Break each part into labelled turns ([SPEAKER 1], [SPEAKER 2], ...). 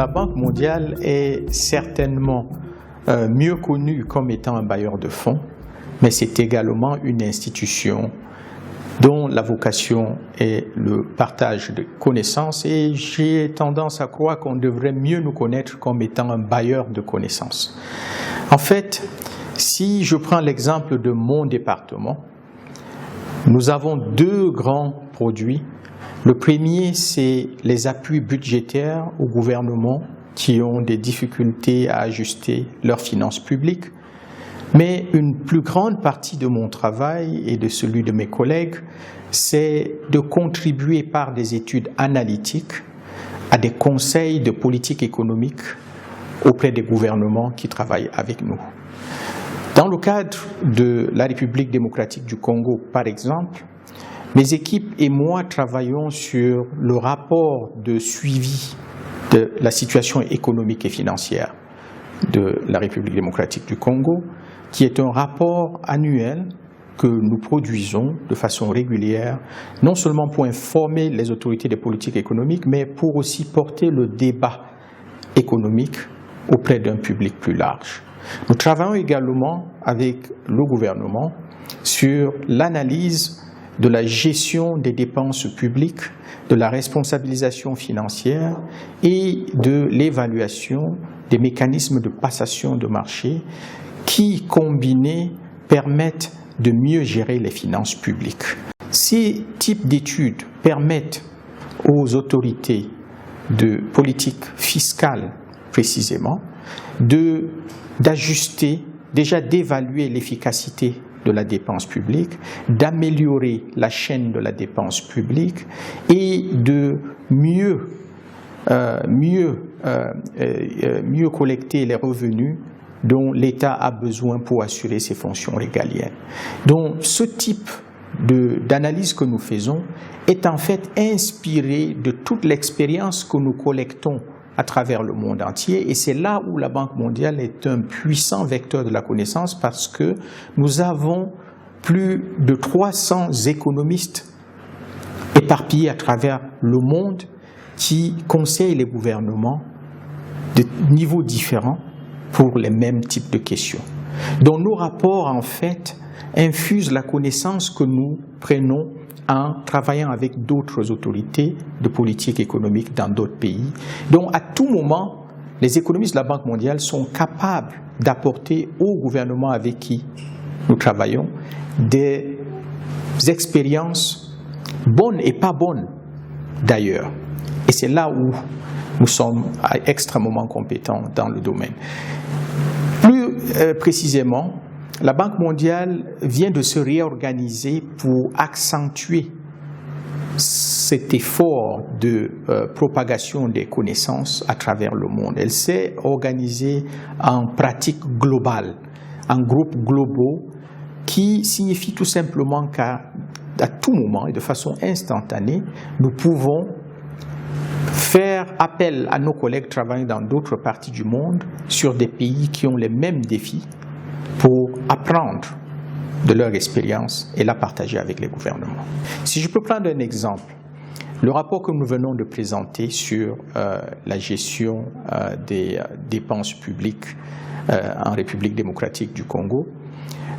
[SPEAKER 1] la Banque mondiale est certainement mieux connue comme étant un bailleur de fonds, mais c'est également une institution dont la vocation est le partage de connaissances, et j'ai tendance à croire qu'on devrait mieux nous connaître comme étant un bailleur de connaissances. En fait, si je prends l'exemple de mon département, nous avons deux grands produits. Le premier, c'est les appuis budgétaires aux gouvernements qui ont des difficultés à ajuster leurs finances publiques. Mais une plus grande partie de mon travail et de celui de mes collègues, c'est de contribuer par des études analytiques à des conseils de politique économique auprès des gouvernements qui travaillent avec nous. Dans le cadre de la République démocratique du Congo, par exemple, mes équipes et moi travaillons sur le rapport de suivi de la situation économique et financière de la République démocratique du Congo, qui est un rapport annuel que nous produisons de façon régulière, non seulement pour informer les autorités des politiques économiques, mais pour aussi porter le débat économique auprès d'un public plus large. Nous travaillons également avec le gouvernement sur l'analyse de la gestion des dépenses publiques, de la responsabilisation financière et de l'évaluation des mécanismes de passation de marché qui, combinés, permettent de mieux gérer les finances publiques. Ces types d'études permettent aux autorités de politique fiscale, précisément, d'ajuster, déjà d'évaluer l'efficacité de la dépense publique, d'améliorer la chaîne de la dépense publique et de mieux collecter les revenus dont l'État a besoin pour assurer ses fonctions régaliennes. Donc ce type d'analyse que nous faisons est en fait inspiré de toute l'expérience que nous collectons à travers le monde entier, et c'est là où la Banque mondiale est un puissant vecteur de la connaissance, parce que nous avons plus de 300 économistes éparpillés à travers le monde qui conseillent les gouvernements de niveaux différents pour les mêmes types de questions. Donc nos rapports, en fait, infusent la connaissance que nous prenons en travaillant avec d'autres autorités de politique économique dans d'autres pays. Donc à tout moment, les économistes de la Banque mondiale sont capables d'apporter au gouvernement avec qui nous travaillons des expériences bonnes et pas bonnes d'ailleurs. Et c'est là où nous sommes extrêmement compétents dans le domaine. Plus précisément, la Banque mondiale vient de se réorganiser pour accentuer cet effort de propagation des connaissances à travers le monde. Elle s'est organisée en pratiques globales, en groupes globaux, qui signifie tout simplement qu'à tout moment et de façon instantanée, nous pouvons faire appel à nos collègues travaillant dans d'autres parties du monde sur des pays qui ont les mêmes défis pour apprendre de leur expérience et la partager avec les gouvernements. Si je peux prendre un exemple, le rapport que nous venons de présenter sur la gestion des dépenses publiques en République démocratique du Congo,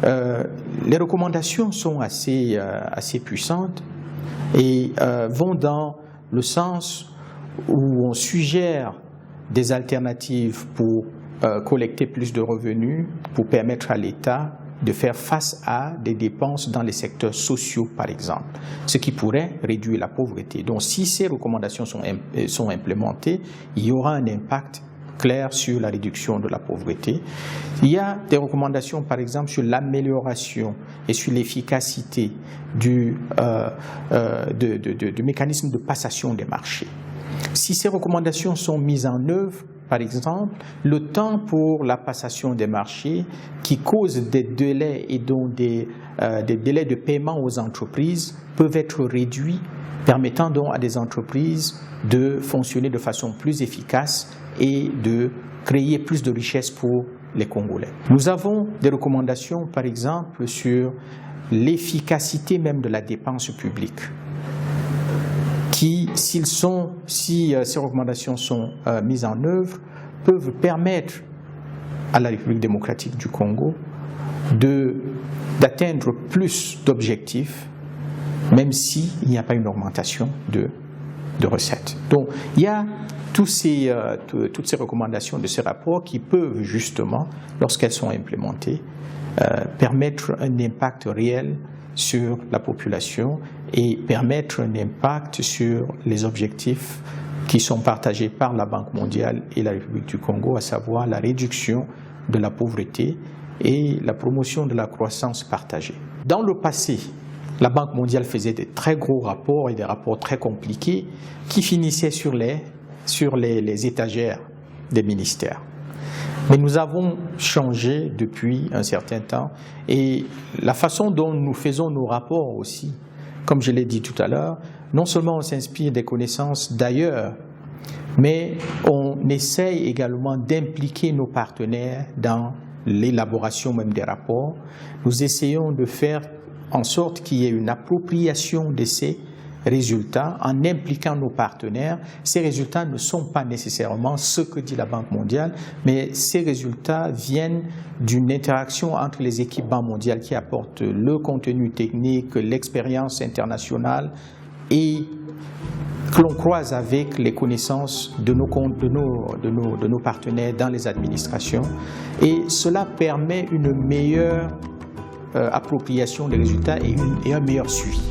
[SPEAKER 1] les recommandations sont assez puissantes et vont dans le sens où on suggère des alternatives pour collecter plus de revenus, pour permettre à l'État de faire face à des dépenses dans les secteurs sociaux, par exemple, ce qui pourrait réduire la pauvreté. Donc, si ces recommandations sont implémentées, il y aura un impact clair sur la réduction de la pauvreté. Il y a des recommandations, par exemple, sur l'amélioration et sur l'efficacité du mécanisme de passation des marchés. Si ces recommandations sont mises en œuvre, par exemple, le temps pour la passation des marchés qui cause des délais et donc des délais de paiement aux entreprises peuvent être réduits, permettant donc à des entreprises de fonctionner de façon plus efficace et de créer plus de richesses pour les Congolais. Nous avons des recommandations, par exemple, sur l'efficacité même de la dépense publique, qui, si ces recommandations sont mises en œuvre, peuvent permettre à la République démocratique du Congo d'atteindre plus d'objectifs, même s'il n'y a pas une augmentation de recettes. Donc, il y a toutes ces recommandations de ces rapports qui peuvent justement, lorsqu'elles sont implémentées, permettre un impact réel sur la population et permettre un impact sur les objectifs qui sont partagés par la Banque mondiale et la République du Congo, à savoir la réduction de la pauvreté et la promotion de la croissance partagée. Dans le passé, la Banque mondiale faisait de très gros rapports et des rapports très compliqués qui finissaient sur les étagères des ministères. Mais nous avons changé depuis un certain temps et la façon dont nous faisons nos rapports aussi, comme je l'ai dit tout à l'heure, non seulement on s'inspire des connaissances d'ailleurs, mais on essaye également d'impliquer nos partenaires dans l'élaboration même des rapports. Nous essayons de faire en sorte qu'il y ait une appropriation de ces résultats en impliquant nos partenaires. Ces résultats ne sont pas nécessairement ce que dit la Banque mondiale, mais ces résultats viennent d'une interaction entre les équipes Banque mondiale qui apportent le contenu technique, l'expérience internationale et que l'on croise avec les connaissances de nos partenaires dans les administrations. Et cela permet une meilleure appropriation des résultats et un meilleur suivi.